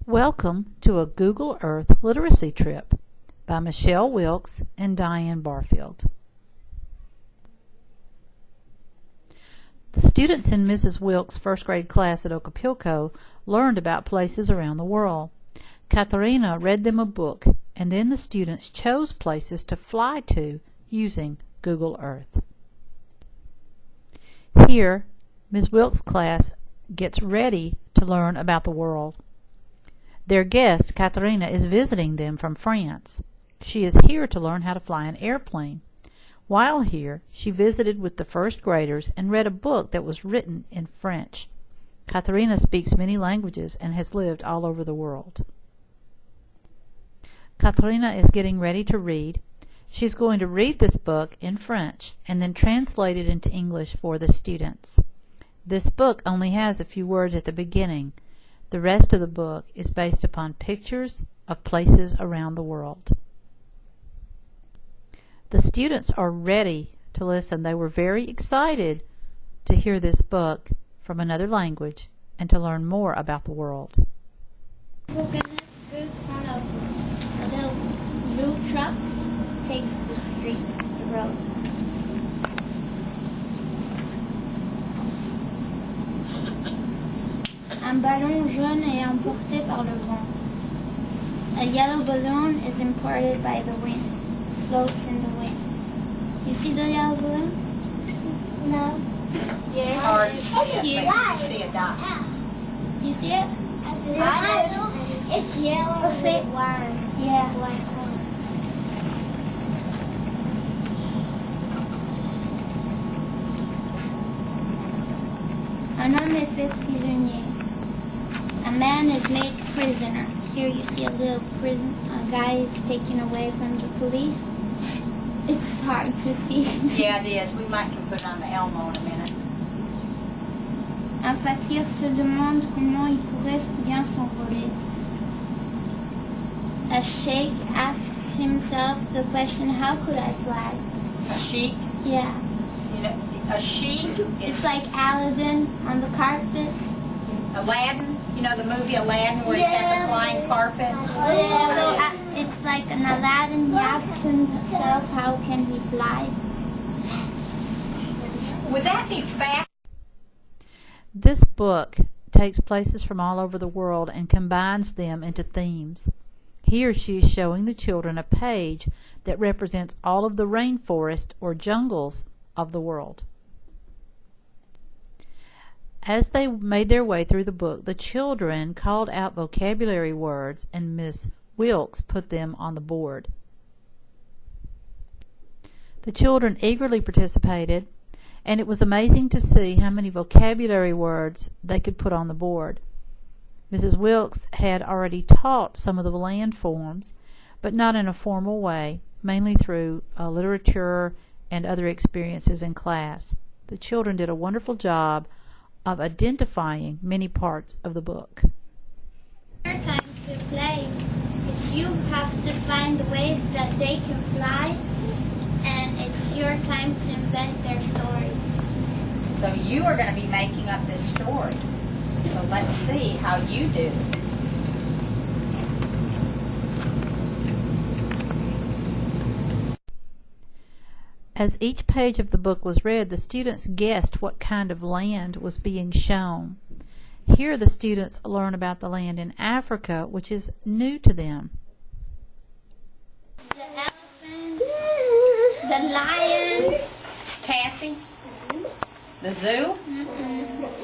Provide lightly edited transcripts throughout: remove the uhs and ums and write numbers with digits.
Welcome to a Google Earth Literacy Trip by Michelle Wilkes and Diane Barfield. The students in Mrs. Wilkes' first grade class at Okapilco learned about places around the world. Katherina read them a book, and then the students chose places to fly to using Google Earth. Here, Ms. Wilkes' class gets ready to learn about the world. Their guest, Katherina, is visiting them from France. She is here to learn how to fly an airplane. While here, she visited with the first graders and read a book that was written in French. Katherina speaks many languages and has lived all over the world. Katherina is getting ready to read. She's going to read this book in French and then translate it into English for the students. This book only has a few words at the beginning. The rest of the book is based upon pictures of places around the world. The students are ready to listen. They were very excited to hear this book from another language and to learn more about the world. We're going to go on a little blue truck takes the street, the road. Un ballon jaune est emporté par le vent. A yellow balloon is imported by the wind, floats in the wind. You see the yellow balloon? No. Yeah. Hard to see it, but you see a dot. You see it? It's yellow with white. Yeah. White. Un homme est fait prisonnier. A man is made prisoner. Here you see a little prison. A guy is taken away from the police. It's hard to see. Yeah, it is. We might can put on the Elmo in a minute. Un fakir se demande comment il pourrait bien s'envoler. A sheikh asks himself the question, how could I fly? A sheik. Yeah. You know, a sheik is It's like Aladdin on the carpet. Aladdin. You know the movie Aladdin where he has a flying carpet? Yeah, so it's like an Aladdin. He asks himself, how can he fly? Would that be fast? This book takes places from all over the world and combines them into themes. Here she is showing the children a page that represents all of the rainforest or jungles of the world. As they made their way through the book, the children called out vocabulary words and Miss Wilkes put them on the board. The children eagerly participated, and it was amazing to see how many vocabulary words they could put on the board. Mrs. Wilkes had already taught some of the land forms, but not in a formal way, mainly through literature and other experiences in class. The children did a wonderful job of identifying many parts of the book. It's your time to play. You have to find ways that they can fly, and it's your time to invent their story. So you are going to be making up this story. So let's see how you do. As each page of the book was read, the students guessed what kind of land was being shown. Here the students learn about the land in Africa, which is new to them. The elephant, the lion. Kathy? The zoo?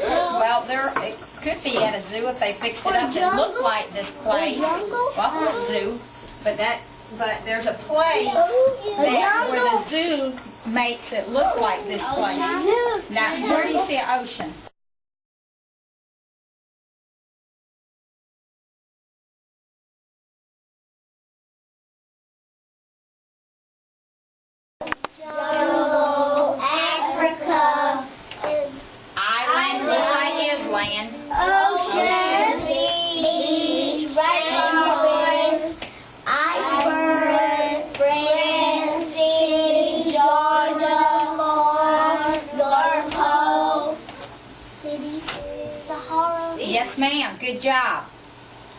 Well, it could be at a zoo if they fixed it up and looked like this place. Well, zoo. But there's a place where the zoo makes it look like this place. Now, where do you see an ocean? Africa. Island looks like his land. Ocean. Beach. Rainforest. Iceberg. France. City. Georgia. North Pole. City. Sahara. Yes, ma'am. Good job.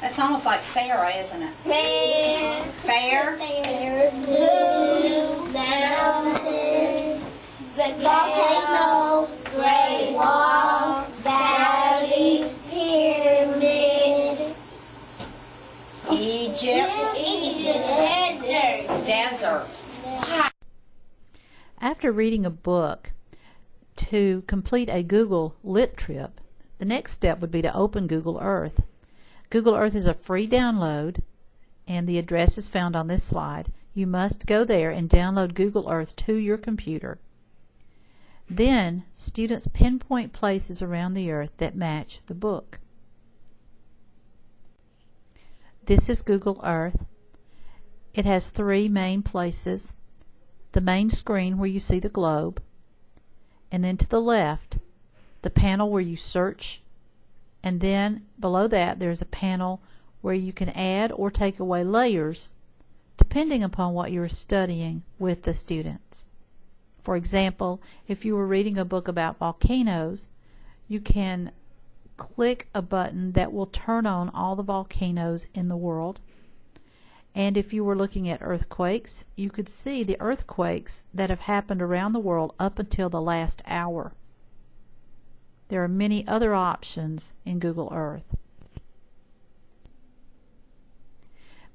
That's almost like Sarah, isn't it? Fair. Fair. Fair. Blue. Mountain. Volcano. Great Wall. Valley. Pyramid. Egypt. Desert. After reading a book, to complete a Google Lit trip, the next step would be to open Google Earth. Google Earth is a free download, and the address is found on this slide. You must go there and download Google Earth to your computer. Then, students pinpoint places around the Earth that match the book. This is Google Earth. It has three main places. The main screen where you see the globe, and then to the left, the panel where you search, and then below that there's a panel where you can add or take away layers depending upon what you're studying with the students. For example, if you were reading a book about volcanoes, you can click a button that will turn on all the volcanoes in the world. And if you were looking at earthquakes, you could see the earthquakes that have happened around the world up until the last hour. There are many other options in Google Earth.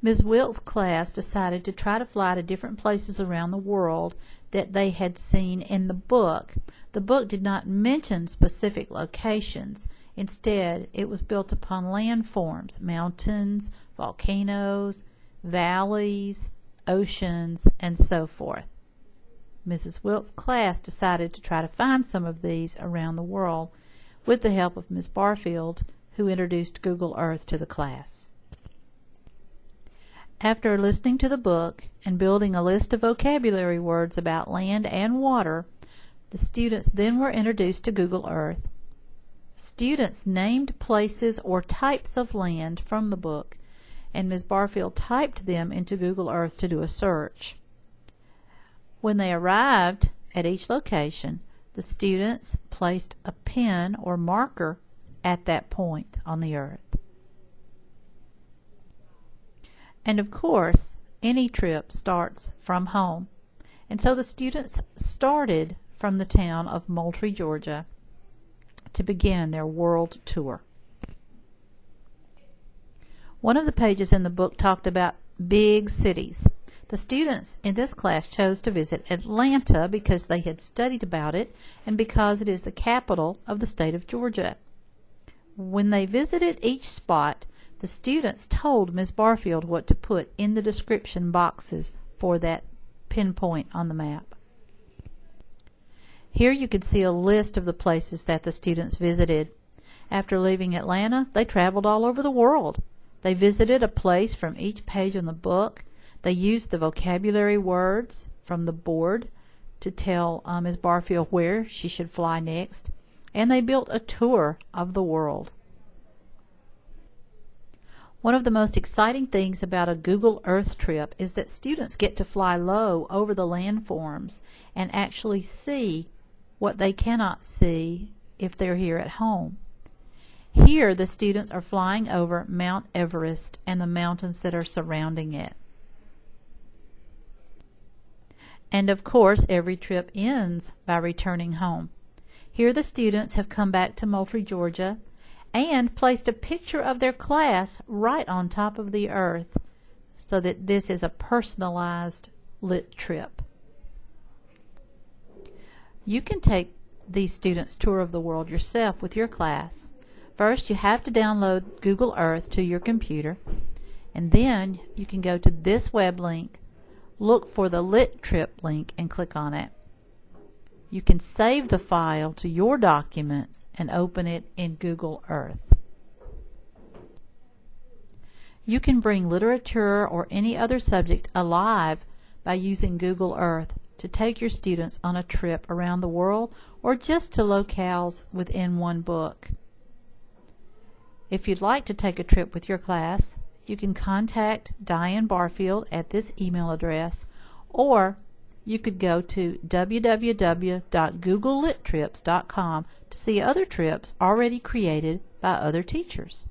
Ms. Wilkes' class decided to try to fly to different places around the world that they had seen in the book. The book did not mention specific locations. Instead, it was built upon landforms, mountains, volcanoes, valleys, oceans, and so forth. Mrs. Wilkes' class decided to try to find some of these around the world with the help of Ms. Barfield, who introduced Google Earth to the class. After listening to the book and building a list of vocabulary words about land and water, the students then were introduced to Google Earth. Students named places or types of land from the book, and Ms. Barfield typed them into Google Earth to do a search. When they arrived at each location, the students placed a pen or marker at that point on the Earth. And of course, any trip starts from home. And so the students started from the town of Moultrie, Georgia, to begin their world tour. One of the pages in the book talked about big cities. The students in this class chose to visit Atlanta because they had studied about it and because it is the capital of the state of Georgia. When they visited each spot, the students told Ms. Barfield what to put in the description boxes for that pinpoint on the map. Here you could see a list of the places that the students visited. After leaving Atlanta, they traveled all over the world. They visited a place from each page in the book. They used the vocabulary words from the board to tell Ms. Barfield where she should fly next. And they built a tour of the world. One of the most exciting things about a Google Earth trip is that students get to fly low over the landforms and actually see what they cannot see if they're here at home. Here, the students are flying over Mount Everest and the mountains that are surrounding it. And of course, every trip ends by returning home. Here, the students have come back to Moultrie, Georgia, and placed a picture of their class right on top of the Earth, so that this is a personalized lit trip. You can take these students' tour of the world yourself with your class. First, you have to download Google Earth to your computer, and then you can go to this web link, look for the Lit Trip link, and click on it. You can save the file to your documents and open it in Google Earth. You can bring literature or any other subject alive by using Google Earth to take your students on a trip around the world or just to locales within one book. If you'd like to take a trip with your class, you can contact Diane Barfield at this email address, or you could go to www.googlelittrips.com to see other trips already created by other teachers.